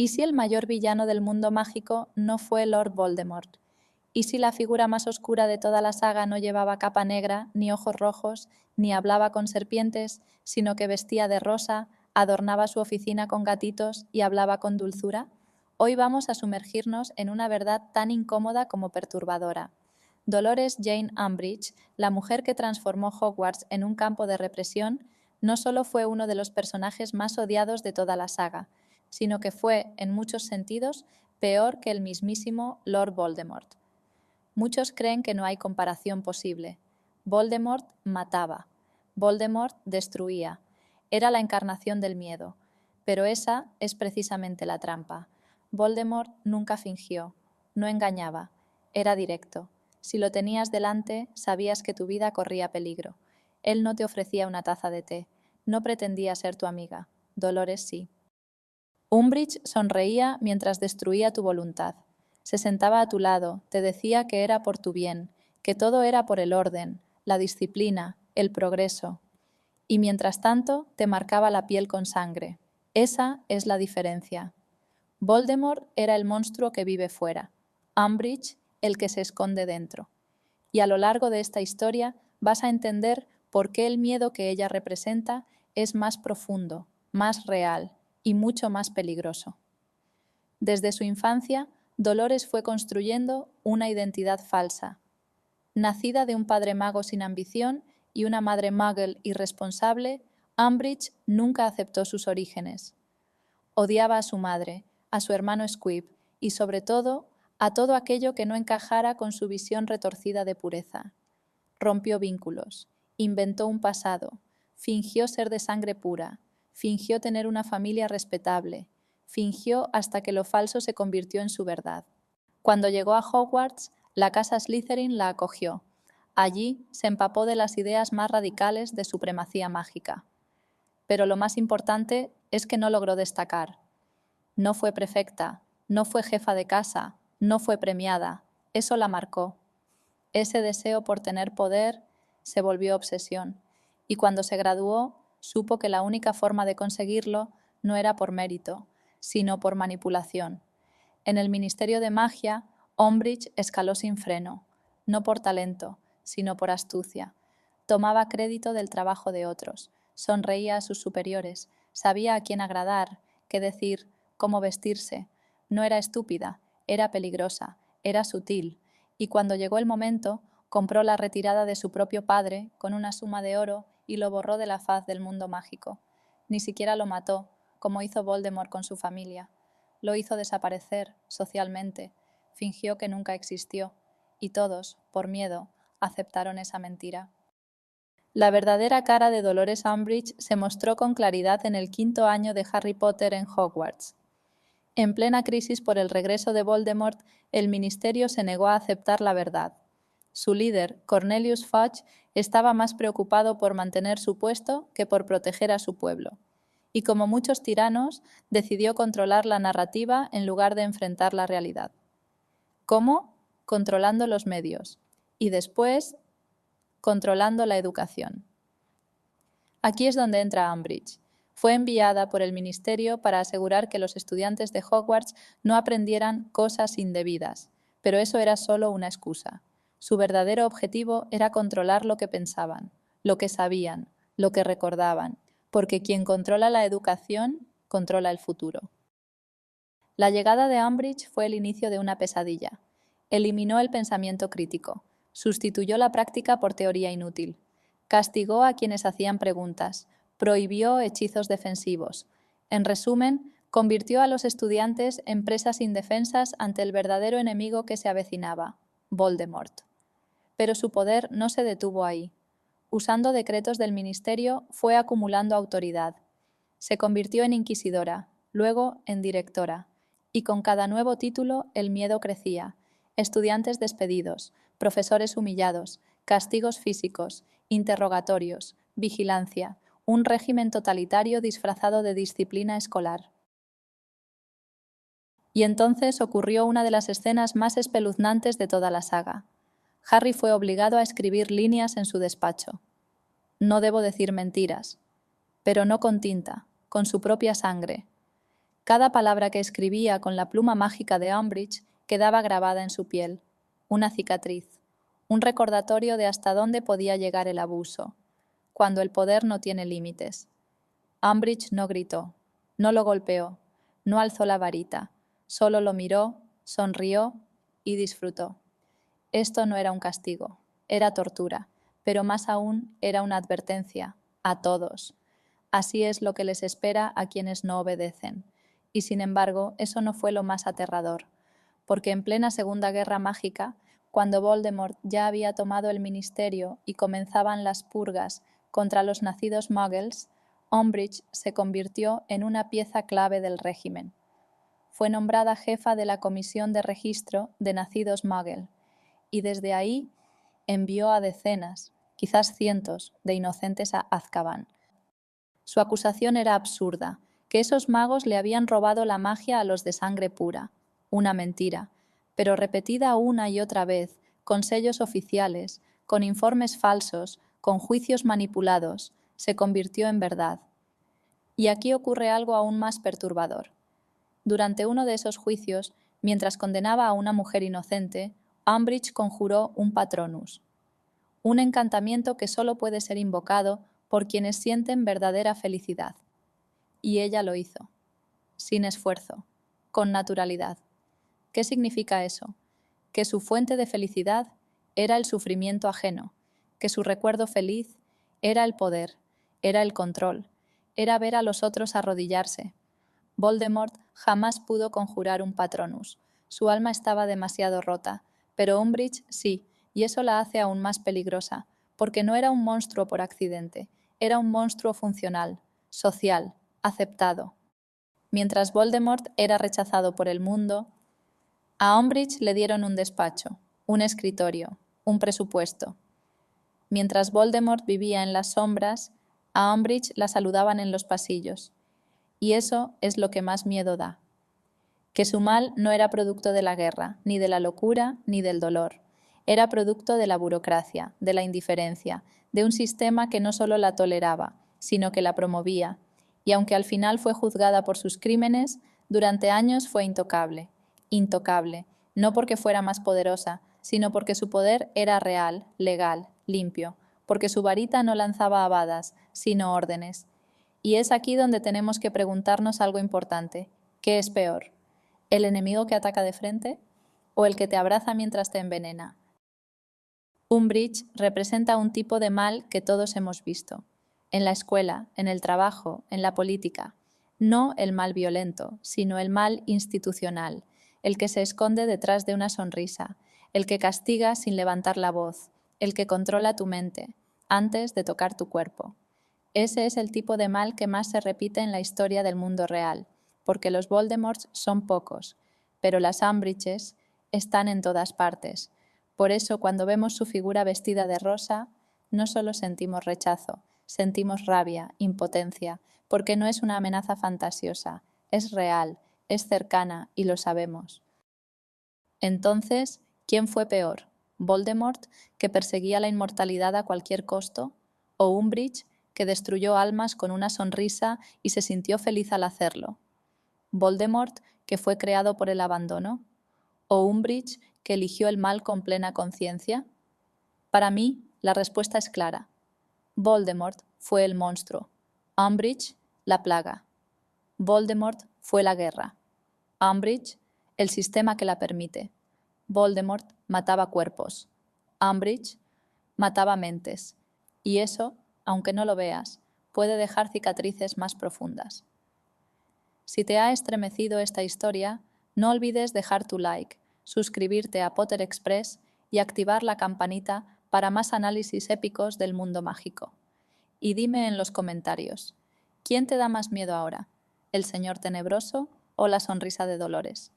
¿Y si el mayor villano del mundo mágico no fue Lord Voldemort? ¿Y si la figura más oscura de toda la saga no llevaba capa negra, ni ojos rojos, ni hablaba con serpientes, sino que vestía de rosa, adornaba su oficina con gatitos y hablaba con dulzura? Hoy vamos a sumergirnos en una verdad tan incómoda como perturbadora. Dolores Jane Umbridge, la mujer que transformó Hogwarts en un campo de represión, no solo fue uno de los personajes más odiados de toda la saga, sino que fue, en muchos sentidos, peor que el mismísimo Lord Voldemort. Muchos creen que no hay comparación posible. Voldemort mataba. Voldemort destruía. Era la encarnación del miedo. Pero esa es precisamente la trampa. Voldemort nunca fingió, no engañaba, era directo. Si lo tenías delante, sabías que tu vida corría peligro. Él no te ofrecía una taza de té, no pretendía ser tu amiga. Dolores sí. Umbridge sonreía mientras destruía tu voluntad. Se sentaba a tu lado, te decía que era por tu bien, que todo era por el orden, la disciplina, el progreso. Y mientras tanto te marcaba la piel con sangre. Esa es la diferencia. Voldemort era el monstruo que vive fuera, Umbridge el que se esconde dentro. Y a lo largo de esta historia vas a entender por qué el miedo que ella representa es más profundo, más real y mucho más peligroso. Desde su infancia, Dolores fue construyendo una identidad falsa. Nacida de un padre mago sin ambición y una madre muggle irresponsable, Umbridge nunca aceptó sus orígenes. Odiaba a su madre, a su hermano Squib y, sobre todo, a todo aquello que no encajara con su visión retorcida de pureza. Rompió vínculos, inventó un pasado, fingió ser de sangre pura, fingió tener una familia respetable, fingió hasta que lo falso se convirtió en su verdad. Cuando llegó a Hogwarts, la casa Slytherin la acogió. Allí se empapó de las ideas más radicales de supremacía mágica. Pero lo más importante es que no logró destacar. No fue prefecta, no fue jefa de casa, no fue premiada. Eso la marcó. Ese deseo por tener poder se volvió obsesión. Y cuando se graduó, supo que la única forma de conseguirlo no era por mérito, sino por manipulación. En el Ministerio de Magia, Umbridge escaló sin freno, no por talento, sino por astucia. Tomaba crédito del trabajo de otros, sonreía a sus superiores, sabía a quién agradar, qué decir, cómo vestirse. No era estúpida, era peligrosa, era sutil, y cuando llegó el momento, compró la retirada de su propio padre con una suma de oro y lo borró de la faz del mundo mágico. Ni siquiera lo mató, como hizo Voldemort con su familia. Lo hizo desaparecer, socialmente, fingió que nunca existió, y todos, por miedo, aceptaron esa mentira. La verdadera cara de Dolores Umbridge se mostró con claridad en el 5º año de Harry Potter en Hogwarts. En plena crisis por el regreso de Voldemort, el ministerio se negó a aceptar la verdad. Su líder, Cornelius Fudge, estaba más preocupado por mantener su puesto que por proteger a su pueblo. Y como muchos tiranos, decidió controlar la narrativa en lugar de enfrentar la realidad. ¿Cómo? Controlando los medios. Y después, controlando la educación. Aquí es donde entra Umbridge. Fue enviada por el ministerio para asegurar que los estudiantes de Hogwarts no aprendieran cosas indebidas, pero eso era solo una excusa. Su verdadero objetivo era controlar lo que pensaban, lo que sabían, lo que recordaban, porque quien controla la educación, controla el futuro. La llegada de Umbridge fue el inicio de una pesadilla. Eliminó el pensamiento crítico, sustituyó la práctica por teoría inútil, castigó a quienes hacían preguntas, prohibió hechizos defensivos. En resumen, convirtió a los estudiantes en presas indefensas ante el verdadero enemigo que se avecinaba, Voldemort. Pero su poder no se detuvo ahí. Usando decretos del ministerio, fue acumulando autoridad. Se convirtió en inquisidora, luego en directora, y con cada nuevo título el miedo crecía. Estudiantes despedidos, profesores humillados, castigos físicos, interrogatorios, vigilancia, un régimen totalitario disfrazado de disciplina escolar. Y entonces ocurrió una de las escenas más espeluznantes de toda la saga. Harry fue obligado a escribir líneas en su despacho. No debo decir mentiras, pero no con tinta, con su propia sangre. Cada palabra que escribía con la pluma mágica de Umbridge quedaba grabada en su piel, una cicatriz, un recordatorio de hasta dónde podía llegar el abuso, cuando el poder no tiene límites. Umbridge no gritó, no lo golpeó, no alzó la varita, solo lo miró, sonrió y disfrutó. Esto no era un castigo, era tortura, pero más aún era una advertencia, a todos. Así es lo que les espera a quienes no obedecen. Y sin embargo, eso no fue lo más aterrador, porque en plena Segunda Guerra Mágica, cuando Voldemort ya había tomado el ministerio y comenzaban las purgas contra los nacidos muggles, Umbridge se convirtió en una pieza clave del régimen. Fue nombrada jefa de la Comisión de Registro de Nacidos Muggle, y desde ahí envió a decenas, quizás cientos, de inocentes a Azkaban. Su acusación era absurda, que esos magos le habían robado la magia a los de sangre pura. Una mentira, pero repetida una y otra vez, con sellos oficiales, con informes falsos, con juicios manipulados, se convirtió en verdad. Y aquí ocurre algo aún más perturbador. Durante uno de esos juicios, mientras condenaba a una mujer inocente, Umbridge conjuró un Patronus, un encantamiento que solo puede ser invocado por quienes sienten verdadera felicidad. Y ella lo hizo, sin esfuerzo, con naturalidad. ¿Qué significa eso? Que su fuente de felicidad era el sufrimiento ajeno, que su recuerdo feliz era el poder, era el control, era ver a los otros arrodillarse. Voldemort jamás pudo conjurar un Patronus. Su alma estaba demasiado rota, pero Umbridge sí, y eso la hace aún más peligrosa, porque no era un monstruo por accidente, era un monstruo funcional, social, aceptado. Mientras Voldemort era rechazado por el mundo, a Umbridge le dieron un despacho, un escritorio, un presupuesto. Mientras Voldemort vivía en las sombras, a Umbridge la saludaban en los pasillos. Y eso es lo que más miedo da. Que su mal no era producto de la guerra, ni de la locura, ni del dolor. Era producto de la burocracia, de la indiferencia, de un sistema que no solo la toleraba, sino que la promovía. Y aunque al final fue juzgada por sus crímenes, durante años fue intocable. Intocable, no porque fuera más poderosa, sino porque su poder era real, legal, limpio, porque su varita no lanzaba habadas, sino órdenes. Y es aquí donde tenemos que preguntarnos algo importante. ¿Qué es peor? ¿El enemigo que ataca de frente o el que te abraza mientras te envenena? Umbridge representa un tipo de mal que todos hemos visto. En la escuela, en el trabajo, en la política. No el mal violento, sino el mal institucional, el que se esconde detrás de una sonrisa, el que castiga sin levantar la voz, el que controla tu mente, antes de tocar tu cuerpo. Ese es el tipo de mal que más se repite en la historia del mundo real, porque los Voldemorts son pocos, pero las Umbridges están en todas partes. Por eso, cuando vemos su figura vestida de rosa, no solo sentimos rechazo, sentimos rabia, impotencia, porque no es una amenaza fantasiosa, es real, es cercana y lo sabemos. Entonces, ¿quién fue peor? ¿Voldemort, que perseguía la inmortalidad a cualquier costo? ¿O Umbridge, que destruyó almas con una sonrisa y se sintió feliz al hacerlo? ¿Voldemort, que fue creado por el abandono? ¿O Umbridge, que eligió el mal con plena conciencia? Para mí, la respuesta es clara. Voldemort fue el monstruo. Umbridge, la plaga. Voldemort fue la guerra. Umbridge, el sistema que la permite. Voldemort mataba cuerpos. Umbridge mataba mentes. Y eso, aunque no lo veas, puede dejar cicatrices más profundas. Si te ha estremecido esta historia, no olvides dejar tu like, suscribirte a Potter Express y activar la campanita para más análisis épicos del mundo mágico. Y dime en los comentarios, ¿quién te da más miedo ahora? ¿El señor tenebroso o la sonrisa de Dolores?